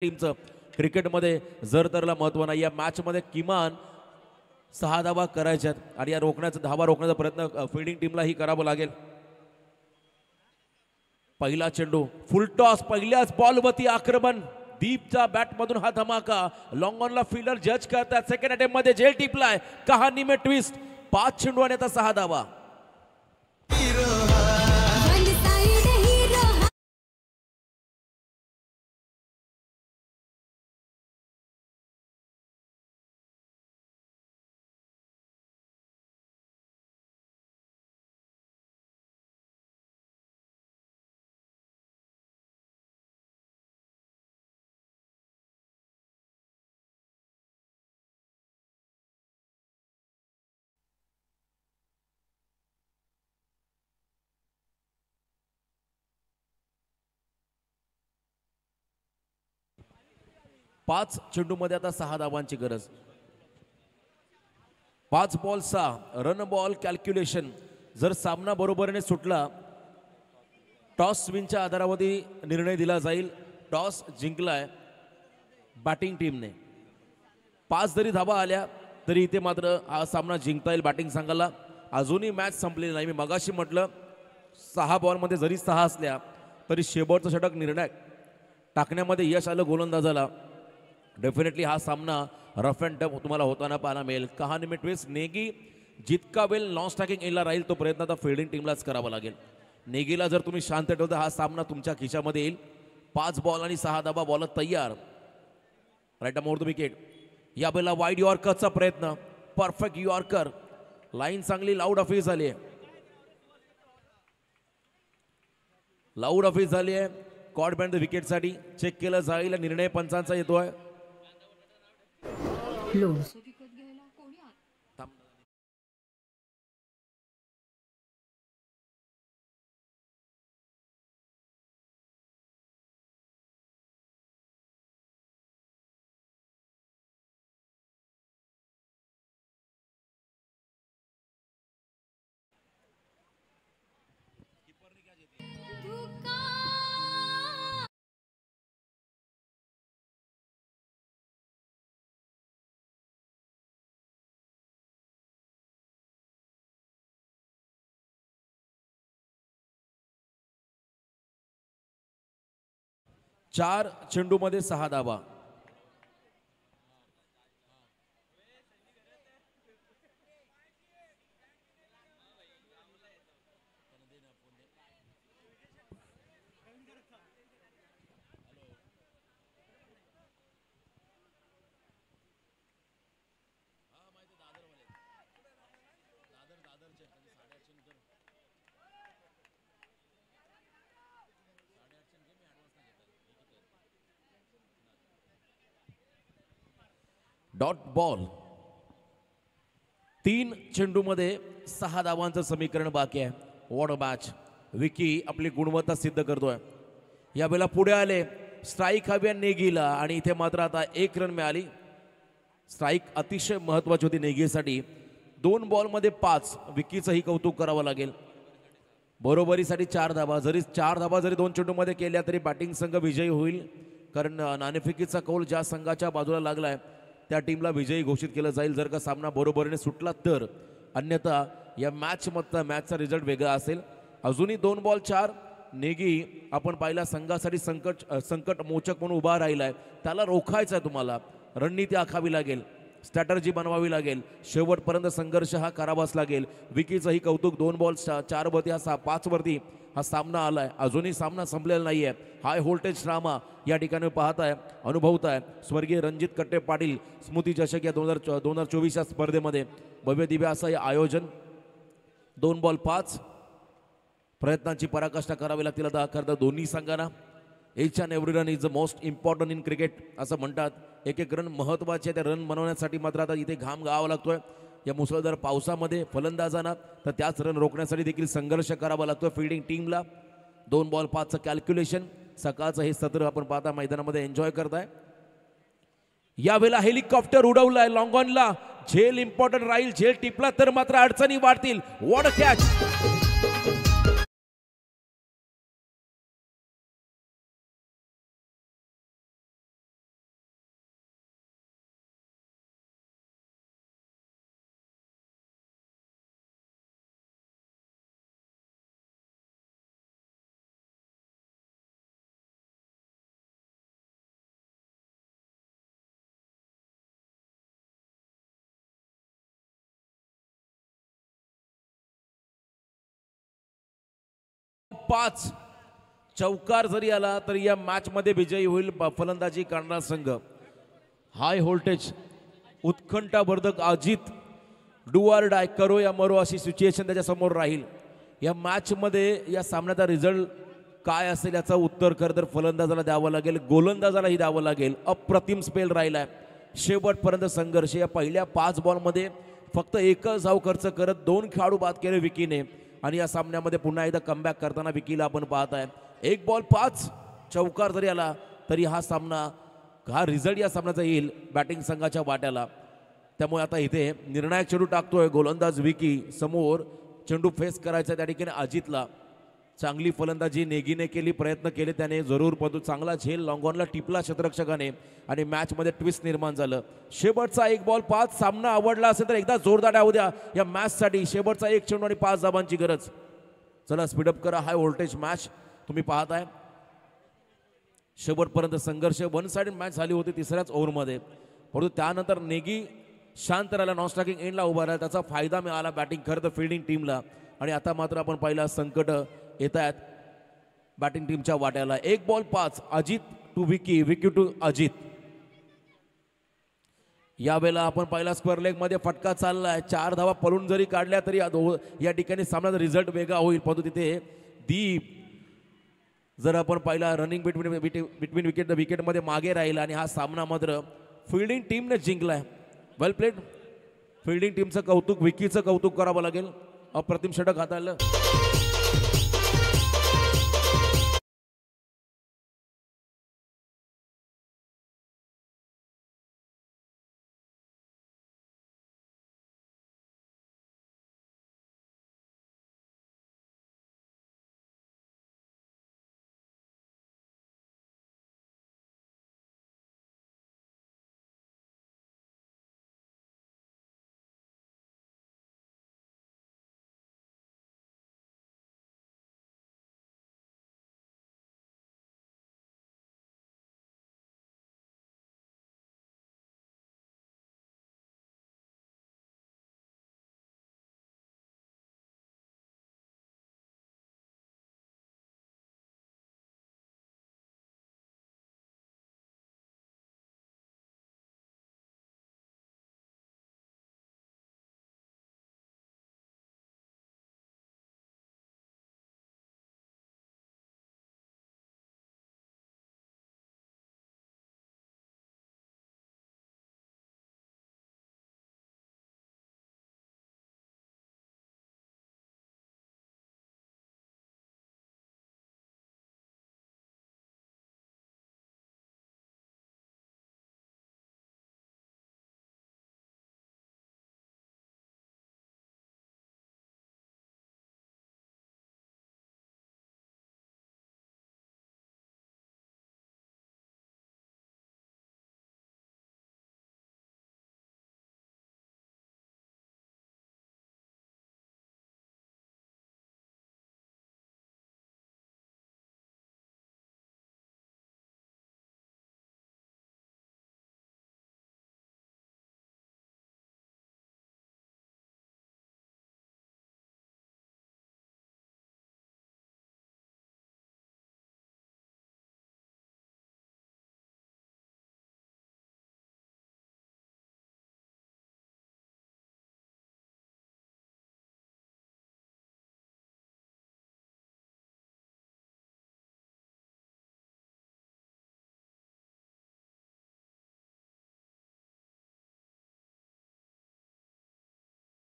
टीमचं क्रिकेटमध्ये जर तरला महत्व नाही. या मॅचमध्ये किमान 6 धावा करायच्यात आणि या धावा रोखण्याचा प्रयत्न फिल्डिंग टीमलाही करावा लागेल. पहिला चेंडू फुल टॉस, पहिल्याच बॉलवरती आक्रमण. दीपच्या बॅटमधून हा धमाका. लॉंग ऑनला फिल्डर जज करतात. सेकंड अटेम्प्ट मध्ये झेल टिपलाय. कहाणी में ट्विस्ट. 5 चेंडू आणि आता 6 धावा. पाच चेंडूमध्ये आता 6 धावांची गरज. 5 बॉल 6 रन बॉल कॅल्क्युलेशन. जर सामना बरोबरीने सुटला टॉस विनच्या आधारावरती निर्णय दिला जाईल. टॉस जिंकलाय बॅटिंग टीमने. 5 जरी धावा आल्या तरी इथे मात्र हा सामना जिंकता येईल बॅटिंग संघाला. अजूनही मॅच संपलेली नाही. मी मगाशी म्हटलं 6 बॉलमध्ये जरी 6 असल्या तरी शेवटचं षटक निर्णय टाकण्यामध्ये यश आलं गोलंदाजाला. डेफिनेटली हा सामना रफ अँड टफ तुम्हाला होताना पाहायला मिळेल. कहाणी में ट्विस्ट. नेगी जितका वेळ नॉन स्ट्रायकिंग एला राहील तो प्रयत्न आता फिल्डिंग टीमलाच करावा लागेल. नेगीला जर तुम्ही शांत ठेवता हा सामना तुमच्या खिशामध्ये येईल. 5 बॉल आणि 6 धावा. बॉलर तयार. Right more the wicket. या वेळेला वाईड यॉर्करचा प्रयत्न. Perfect yorker. लाईन चांगली लाऊड ऑफिस झाली आहे. लाऊड ऑफिस झाली आहे. कॉर्ड बँड विकेटसाठी चेक केलं जाईल. निर्णय पंचांचा येतोय. चार चेंडूमध्ये 6 धावा. Dot ball. 3 चेंडूमध्ये 6 धावांचं समीकरण बाकी आहे. What a match. विकी आपली गुणवत्ता सिद्ध करतोय. यावेळेला पुढे आले. स्ट्राईक हव्या नेगीला आणि इथे मात्र आता 1 रन मिळाली. स्ट्राईक अतिशय महत्वाची होती नेगीसाठी. 2 बॉलमध्ये 5. विकीचंही कौतुक करावं लागेल. बरोबरीसाठी 4 धावा. जरी 4 धावा जरी 2 चेंडूमध्ये केल्या तरी बॅटिंग संघ विजयी होईल. कारण नाणेफेकीचा कौल ज्या संघाच्या बाजूला लागलाय त्या टीमला विजयी घोषित केलं जाईल जर का सामना बरोबरीने सुटला तर. अन्यथा या मॅचचा रिझल्ट वेगळा असेल. अजूनही 2 बॉल 4. नेगी आपण पाहिला संघासाठी संकट मोचक म्हणून उभा राहिलाय. त्याला रोखायचं आहे तुम्हाला. रणनीती आखावी लागेल. स्ट्रॅटर्जी बनवावी लागेल. शेवटपर्यंत संघर्ष हा करावाच लागेल. विकीचंही कौतुक. 2 बॉल 4 वरती 5 वरती हा सामना आलाय. अजूनही सामना संपलेला नाहीये. हाय व्होल्टेज ड्रामा या ठिकाणी पाहताय अनुभवताय. स्वर्गीय रणजित कट्टे पाटील स्मृती चषक या 2024 या स्पर्धेमध्ये भव्य दिव्य असं हे आयोजन. 2 बॉल 5. प्रयत्नांची पराकाष्ठा करावी लागतील आता करता दोन्ही संघांना. H and every run is the most important in cricket असं म्हणतात. एक रन महत्वाचे. त्या रन बनवण्यासाठी मात्र आता इथे घाम गावा लागतोय. या मुसळधार पावसामध्ये फलंदाजांना तर त्याच रन रोखण्यासाठी देखील संघर्ष करावा लागतोय फिल्डिंग टीमला. 2 बॉल 5चं कॅल्क्युलेशन. सकाळचं हे सत्र आपण पाहता मैदानामध्ये एन्जॉय करताय. यावेळेला हेलिकॉप्टर उडवलाय लॉंग ऑनला. झेल इम्पॉर्टंट राहील. झेल टिपला तर मात्र अडचणी वाढतील. What a catch. 5. चौकार जरी आला तरी या मॅच मध्ये विजयी होईल फलंदाजी करणारा संघ. हाय व्होल्टेज उत्कंठावर्धक अजित डू ऑर डाय करो या मरो अशी सिच्युएशन त्याच्या समोर राहील. या मॅच मध्ये या सामन्याचा रिझल्ट काय असेल याचं उत्तर खरं तर फलंदाजाला द्यावं लागेल, गोलंदाजालाही द्यावं लागेल. अप्रतिम स्पेल राहिलाय शेवटपर्यंत संघर्ष. या पहिल्या 5 बॉलमध्ये फक्त एकच धाव खर्च करत 2 खेळाडू बाद केले विकीने आणि या सामन्यामध्ये पुन्हा एकदा कमबॅक करताना विकीला आपण पाहत आहे. 1 बॉल 5 चौकार जरी आला तरी हा रिझल्ट या सामन्याचा येईल बॅटिंग संघाच्या वाट्याला. त्यामुळे आता इथे निर्णायक चेंडू टाकतोय गोलंदाज विकी. समोर चेंडू फेस करायचा त्या ठिकाणी अजितला. चांगली फलंदाजी नेगीने केली, प्रयत्न केले त्याने जरूर, परंतु चांगला झेल लॉंगॉनला टिपला क्षेत्ररक्षकाने आणि मॅचमध्ये ट्विस्ट निर्माण झालं. शेवटचा 1 बॉल 5. सामना आवडला असेल तर एकदा जोरदार डाव द्या या मॅचसाठी. शेवटचा 1 चेंडू आणि 5 धावांची गरज. चला स्पीडअप करा. हाय व्होल्टेज मॅच तुम्ही पाहताय. शेवटपर्यंत संघर्ष, वन साइड मॅच झाली होती तिसऱ्याच ओव्हरमध्ये, परंतु त्यानंतर नेगी शांत राहिला, नॉन स्ट्रायकिंग एंडला उभा राहिला. त्याचा फायदा मिळाला बॅटिंग खरं तर फिल्डिंग टीमला. आणि आता मात्र आपण पाहिला संकट येत आहेत बॅटिंग टीमच्या वाट्याला. 1 ball 5. Ajit to Vicky, Vicky to Ajit. यावेळेला आपण पाहिला स्क्वेअर लेग मध्ये फटका चाललाय. 4 धावा पळून जरी काढल्या तरी या ठिकाणी सामन्याचा रिझल्ट वेगळा होईल, परंतु तिथे दीप जर आपण पाहिला रनिंग बिटवीन विकेटमध्ये मागे राहिला आणि हा सामना मात्र फिल्डिंग टीमने जिंकलाय. वेल प्लेड. फिल्डिंग टीमचं कौतुक, विकीचं कौतुक करावं लागेल. अप्रतिम षटक हाताळलं.